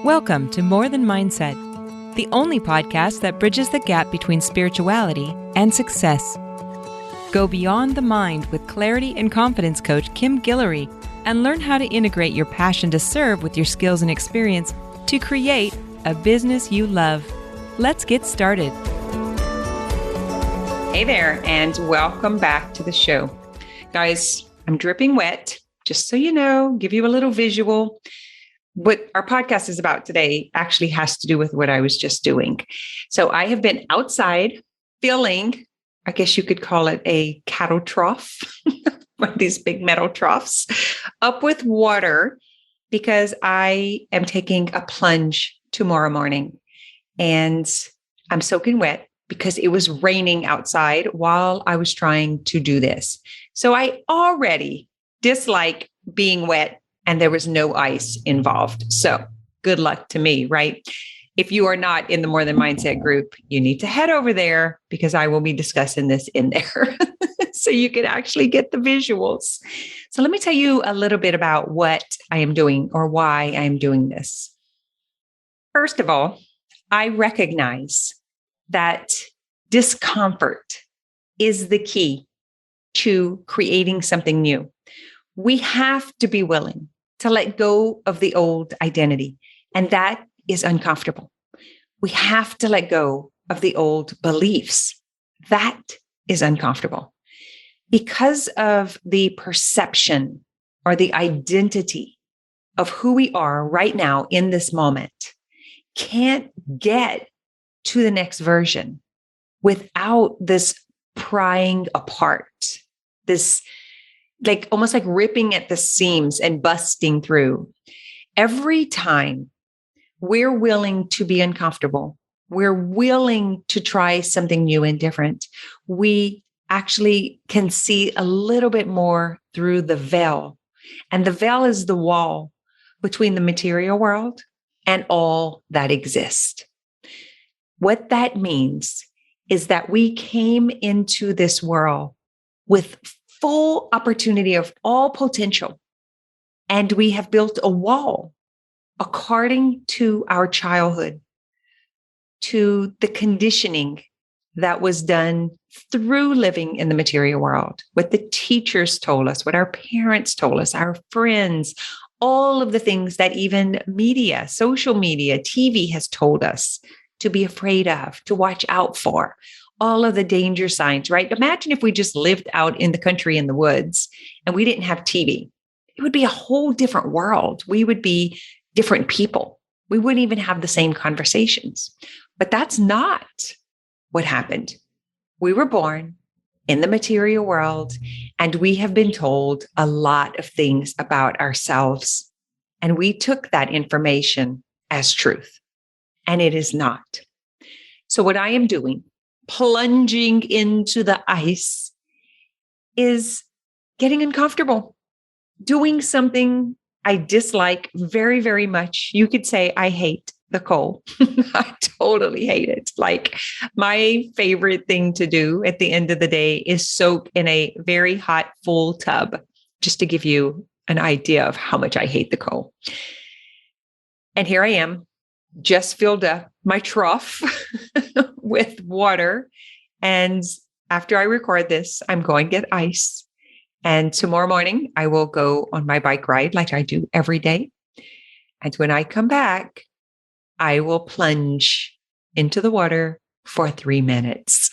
Welcome to More Than Mindset, the only podcast that bridges the gap between spirituality and success. Go beyond the mind with clarity and confidence coach Kim Guillory and learn how to integrate your passion to serve with your skills and experience to create a business you love. Let's get started. Hey there, and welcome back to the show. Guys, I'm dripping wet, just so you know, give you a little visual. What our podcast is about today actually has to do with what I was just doing. So I have been outside filling, I guess you could call it a cattle trough, one of these big metal troughs, up with water because I am taking a plunge tomorrow morning. And I'm soaking wet because it was raining outside while I was trying to do this. So I already dislike being wet. And there was no ice involved. So good luck to me, right? If you are not in the More Than Mindset group, you need to head over there because I will be discussing this in there so you can actually get the visuals. So let me tell you a little bit about what I am doing or why I am doing this. First of all, I recognize that discomfort is the key to creating something new. We have to be willing to let go of the old identity. And that is uncomfortable. We have to let go of the old beliefs. That is uncomfortable because of the perception or the identity of who we are right now in this moment. Can't get to the next version without this prying apart, this almost like ripping at the seams and busting through. Every time we're willing to be uncomfortable, we're willing to try something new and different, we actually can see a little bit more through the veil. And the veil is the wall between the material world and all that exists. What that means is that we came into this world with full opportunity of all potential. And we have built a wall according to our childhood, to the conditioning that was done through living in the material world, what the teachers told us, what our parents told us, our friends, all of the things that even media, social media, TV has told us to be afraid of, to watch out for. All of the danger signs, right? Imagine if we just lived out in the country in the woods and we didn't have TV. It would be a whole different world. We would be different people. We wouldn't even have the same conversations. But that's not what happened. We were born in the material world and we have been told a lot of things about ourselves. And we took that information as truth. And it is not. So what I am doing, plunging into the ice, is getting uncomfortable, doing something I dislike very, very much. You could say I hate the cold. I totally hate it. Like my favorite thing to do at the end of the day is soak in a very hot, full tub, just to give you an idea of how much I hate the cold. And here I am, just filled up my trough with water. And after I record this, I'm going to get ice. And tomorrow morning, I will go on my bike ride like I do every day. And when I come back, I will plunge into the water for 3 minutes.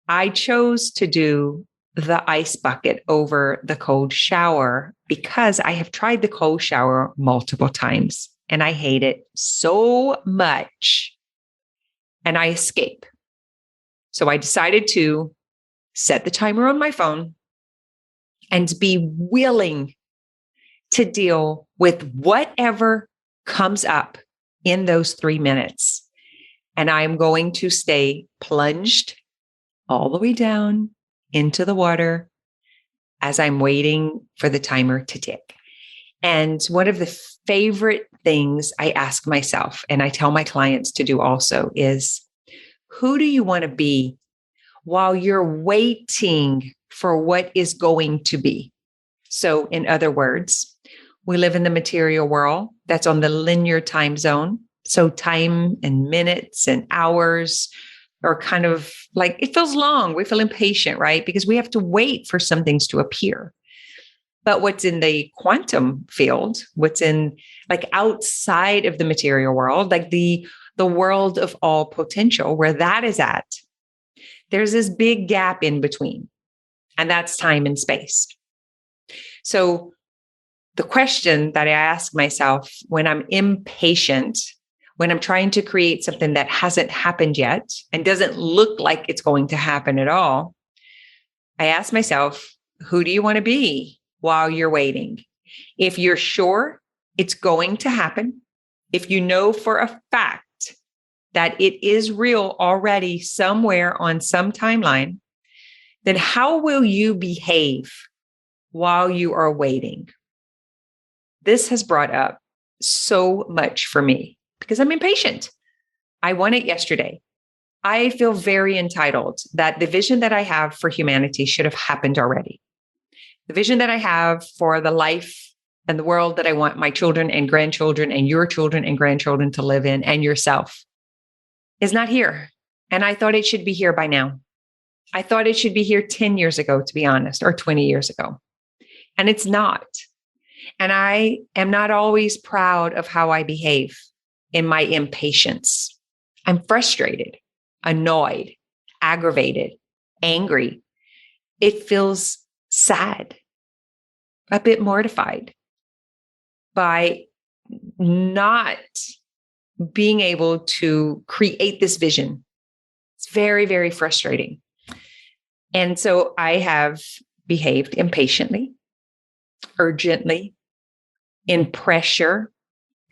I chose to do the ice bucket over the cold shower because I have tried the cold shower multiple times and I hate it so much. And I escape. So I decided to set the timer on my phone and be willing to deal with whatever comes up in those 3 minutes. And I'm going to stay plunged all the way down into the water as I'm waiting for the timer to tick. And one of the favorite things I ask myself, and I tell my clients to do also, is who do you want to be while you're waiting for what is going to be? So in other words, we live in the material world that's on the linear time zone. So time and minutes and hours are kind of like, it feels long. We feel impatient, right? Because we have to wait for some things to appear. But what's in the quantum field, what's in like outside of the material world, like the world of all potential, where that is at, there's this big gap in between, and that's time and space. So the question that I ask myself when I'm impatient, when I'm trying to create something that hasn't happened yet and doesn't look like it's going to happen at all, I ask myself, who do you want to be while you're waiting? If you're sure it's going to happen, if you know for a fact that it is real already somewhere on some timeline, then how will you behave while you are waiting? This has brought up so much for me because I'm impatient. I want it yesterday. I feel very entitled that the vision that I have for humanity should have happened already. The vision that I have for the life and the world that I want my children and grandchildren and your children and grandchildren to live in, and yourself, is not here. And I thought it should be here by now. I thought it should be here 10 years ago, to be honest, or 20 years ago. And it's not. And I am not always proud of how I behave in my impatience. I'm frustrated, annoyed, aggravated, angry. It feels sad, a bit mortified by not being able to create this vision. It's very, very frustrating. And so I have behaved impatiently, urgently, in pressure,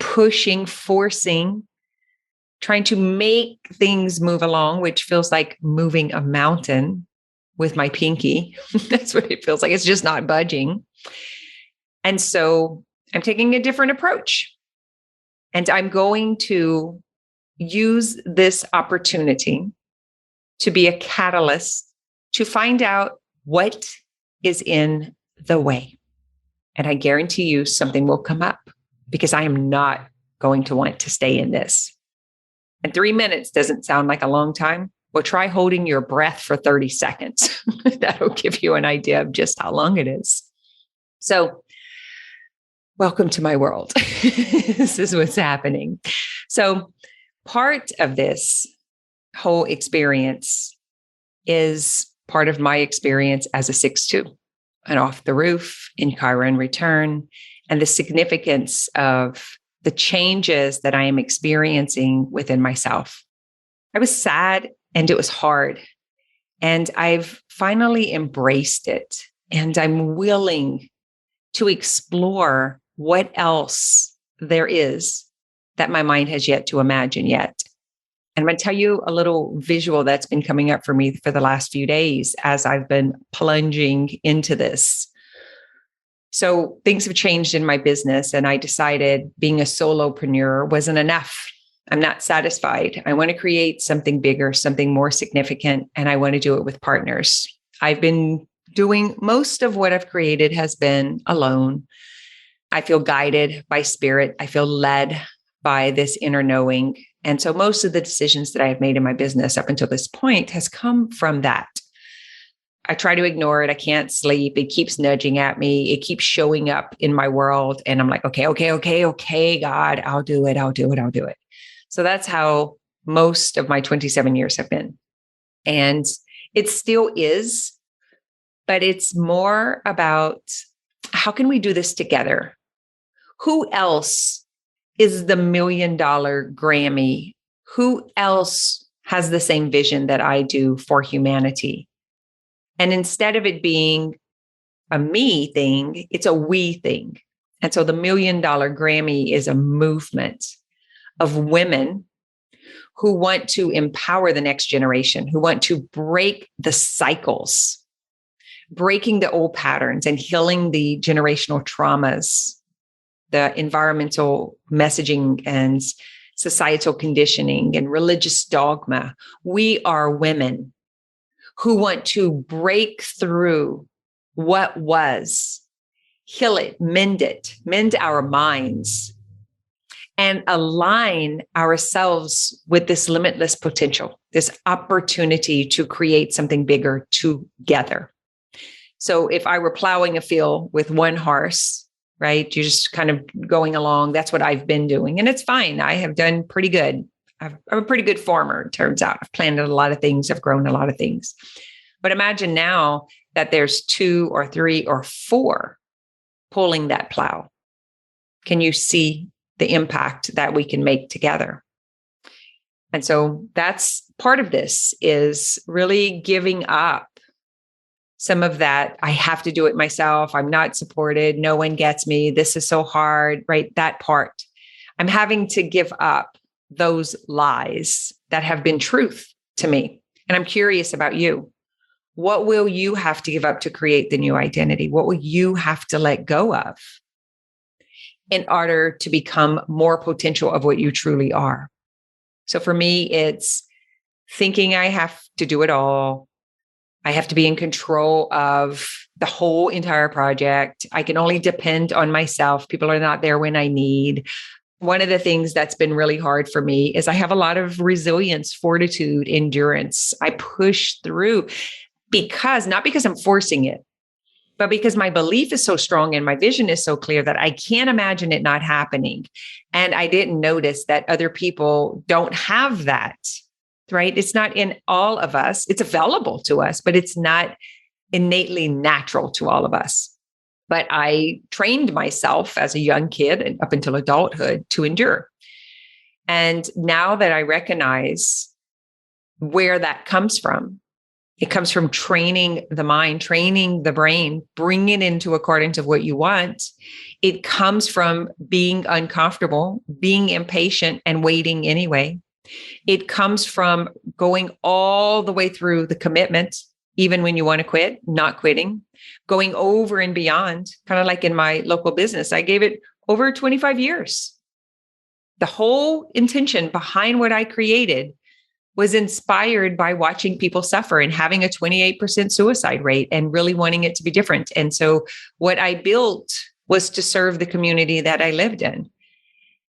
pushing, forcing, trying to make things move along, which feels like moving a mountain with my pinky. That's what it feels like. It's just not budging. And so I'm taking a different approach. And I'm going to use this opportunity to be a catalyst to find out what is in the way. And I guarantee you something will come up because I am not going to want to stay in this. And 3 minutes doesn't sound like a long time. Well, try holding your breath for 30 seconds. That'll give you an idea of just how long it is. So, welcome to my world. This is what's happening. So, part of this whole experience is part of my experience as a 6'2", and off the roof in Chiron return, and the significance of the changes that I am experiencing within myself. I was sad and it was hard, and I've finally embraced it, and I'm willing to explore what else there is that my mind has yet to imagine yet. And I'm going to tell you a little visual that's been coming up for me for the last few days as I've been plunging into this. So things have changed in my business, and I decided being a solopreneur wasn't enough. I'm not satisfied. I want to create something bigger, something more significant, and I want to do it with partners. I've been doing most of what I've created has been alone. I feel guided by spirit. I feel led by this inner knowing. And so most of the decisions that I have made in my business up until this point has come from that. I try to ignore it. I can't sleep. It keeps nudging at me. It keeps showing up in my world. And I'm like, okay, God, I'll do it. So that's how most of my 27 years have been. And it still is, but it's more about how can we do this together? Who else is the $1 million Grammy? Who else has the same vision that I do for humanity? And instead of it being a me thing, it's a we thing. And so the $1 million Grammy is a movement of women who want to empower the next generation, who want to break the cycles, breaking the old patterns and healing the generational traumas, the environmental messaging and societal conditioning and religious dogma. We are women who want to break through what was, heal it, mend our minds, and align ourselves with this limitless potential, this opportunity to create something bigger together. So if I were plowing a field with one horse, right, you're just kind of going along. That's what I've been doing. And it's fine. I have done pretty good. I'm a pretty good farmer, it turns out. I've planted a lot of things. I've grown a lot of things. But imagine now that there's 2 or 3 or 4 pulling that plow. Can you see the impact that we can make together? And so that's part of this, is really giving up some of that. I have to do it myself. I'm not supported. No one gets me. This is so hard, right? That part. I'm having to give up those lies that have been truth to me. And I'm curious about you. What will you have to give up to create the new identity? What will you have to let go of in order to become more potential of what you truly are? So for me, it's thinking I have to do it all. I have to be in control of the whole entire project. I can only depend on myself. People are not there when I need. One of the things that's been really hard for me is I have a lot of resilience, fortitude, endurance. I push through not because I'm forcing it, but because my belief is so strong and my vision is so clear that I can't imagine it not happening. And I didn't notice that other people don't have that, right? It's not in all of us. It's available to us, but it's not innately natural to all of us. But I trained myself as a young kid and up until adulthood to endure. And now that I recognize where that comes from, it comes from training the mind, training the brain, bringing it into accordance of what you want. It comes from being uncomfortable, being impatient and waiting anyway. It comes from going all the way through the commitment, even when you want to quit, not quitting, going over and beyond, kind of like in my local business. I gave it over 25 years. The whole intention behind what I created was inspired by watching people suffer and having a 28% suicide rate and really wanting it to be different. And so what I built was to serve the community that I lived in.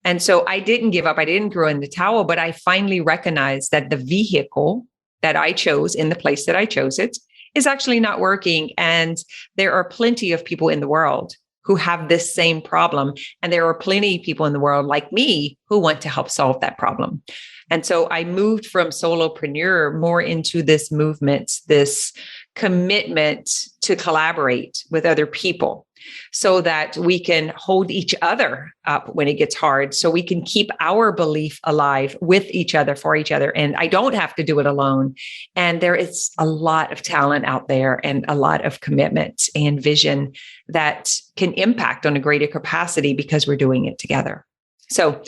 And so I didn't give up. I didn't throw in the towel, but I finally recognized that the vehicle that I chose in the place that I chose it is actually not working. And there are plenty of people in the world who have this same problem. And there are plenty of people in the world like me who want to help solve that problem. And so I moved from solopreneur more into this movement, this commitment to collaborate with other people so that we can hold each other up when it gets hard, so we can keep our belief alive with each other, for each other. And I don't have to do it alone. And there is a lot of talent out there and a lot of commitment and vision that can impact on a greater capacity because we're doing it together. So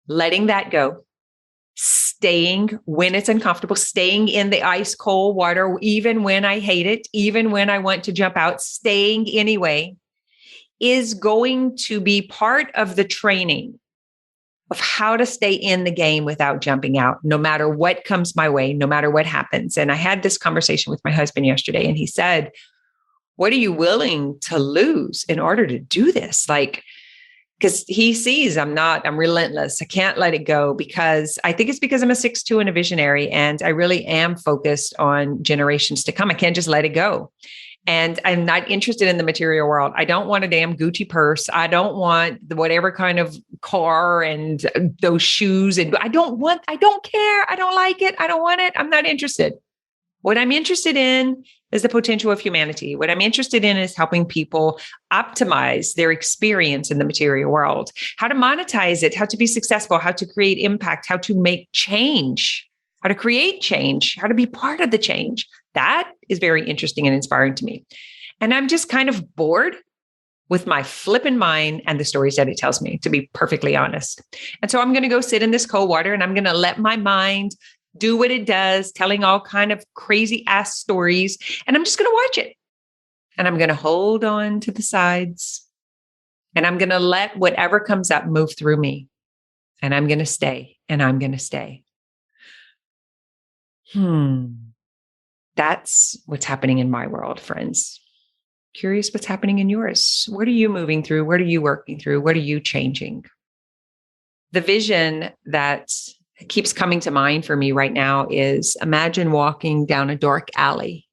letting that go, staying when it's uncomfortable, staying in the ice cold water, even when I hate it, even when I want to jump out, staying anyway, is going to be part of the training of how to stay in the game without jumping out, no matter what comes my way, no matter what happens. And I had this conversation with my husband yesterday, and he said, what are you willing to lose in order to do this? Because he sees I'm relentless. I can't let it go, because I think it's because I'm a 6'2" and a visionary. And I really am focused on generations to come. I can't just let it go. And I'm not interested in the material world. I don't want a damn Gucci purse. I don't want whatever kind of car and those shoes. And I don't care. I don't like it. I don't want it. I'm not interested. What I'm interested in is the potential of humanity. What I'm interested in is helping people optimize their experience in the material world, how to monetize it, how to be successful, how to create impact, how to make change, how to create change, how to be part of the change. That is very interesting and inspiring to me. And I'm just kind of bored with my flippin' mind and the stories that it tells me, to be perfectly honest. And so I'm going to go sit in this cold water, and I'm going to let my mind do what it does, telling all kind of crazy ass stories. And I'm just going to watch it. And I'm going to hold on to the sides. And I'm going to let whatever comes up move through me. And I'm going to stay. And I'm going to stay. That's what's happening in my world, friends. Curious what's happening in yours. What are you moving through? What are you working through? What are you changing? The vision that keeps coming to mind for me right now is imagine walking down a dark alley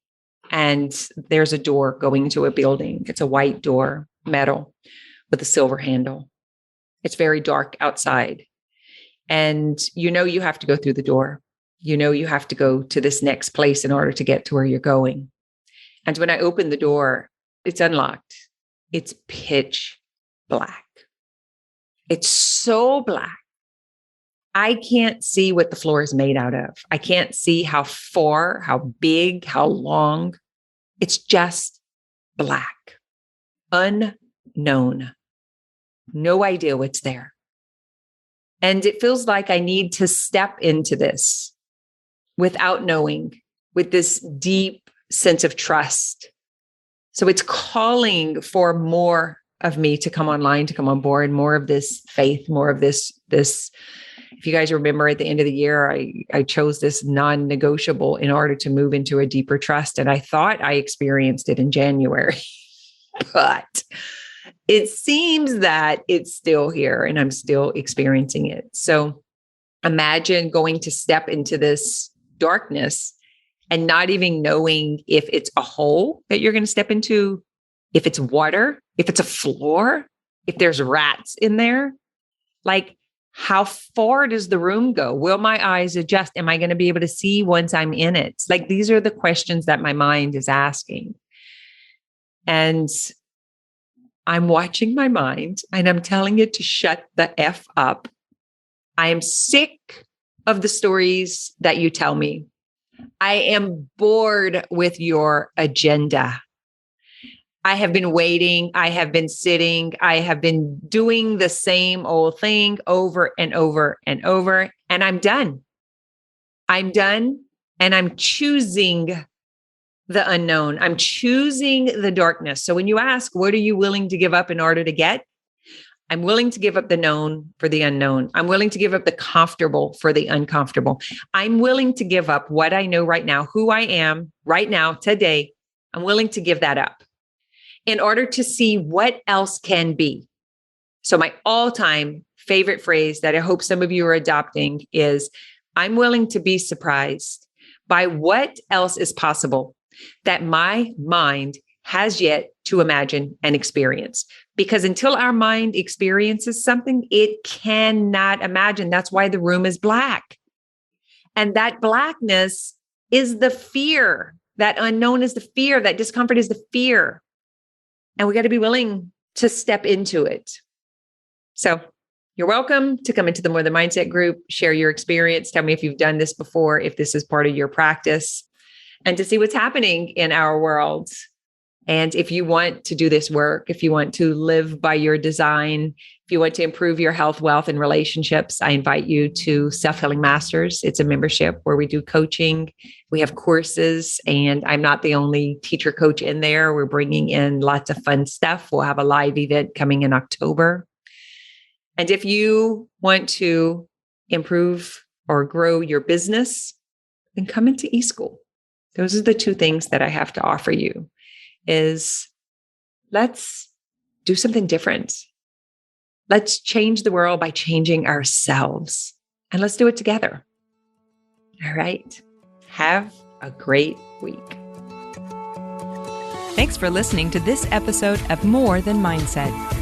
and there's a door going to a building. It's a white door, metal with a silver handle. It's very dark outside. And you have to go through the door. You have to go to this next place in order to get to where you're going. And when I open the door, it's unlocked. It's pitch black. It's so black. I can't see what the floor is made out of. I can't see how far, how big, how long. It's just black, unknown. No idea what's there. And it feels like I need to step into this without knowing, with this deep sense of trust. So it's calling for more of me to come online, to come on board, more of this faith, more of this. If you guys remember at the end of the year, I chose this non-negotiable in order to move into a deeper trust. And I thought I experienced it in January, but it seems that it's still here and I'm still experiencing it. So imagine going to step into this darkness and not even knowing if it's a hole that you're going to step into, if it's water, if it's a floor, if there's rats in there. Like, how far does the room go? Will my eyes adjust? Am I going to be able to see once I'm in it? Like, these are the questions that my mind is asking. And I'm watching my mind and I'm telling it to shut the F up. I am sick of the stories that you tell me. I am bored with your agenda. I have been waiting. I have been sitting. I have been doing the same old thing over and over and over. And I'm done. I'm done. And I'm choosing the unknown. I'm choosing the darkness. So when you ask, what are you willing to give up in order to get? I'm willing to give up the known for the unknown. I'm willing to give up the comfortable for the uncomfortable. I'm willing to give up what I know right now, who I am right now, today. I'm willing to give that up in order to see what else can be. So my all-time favorite phrase that I hope some of you are adopting is, I'm willing to be surprised by what else is possible that my mind has yet to imagine and experience. Because until our mind experiences something, it cannot imagine. That's why the room is black. And that blackness is the fear. That unknown is the fear. That discomfort is the fear. And we got to be willing to step into it. So you're welcome to come into the More Than Mindset group, share your experience. Tell me if you've done this before, if this is part of your practice, and to see what's happening in our world. And if you want to do this work, if you want to live by your design, if you want to improve your health, wealth, and relationships, I invite you to Self-Healing Masters. It's a membership where we do coaching. We have courses, and I'm not the only teacher coach in there. We're bringing in lots of fun stuff. We'll have a live event coming in October. And if you want to improve or grow your business, then come into eSchool. Those are the two things that I have to offer you. Is let's do something different. Let's change the world by changing ourselves. And let's do it together. All right. Have a great week. Thanks for listening to this episode of More Than Mindset.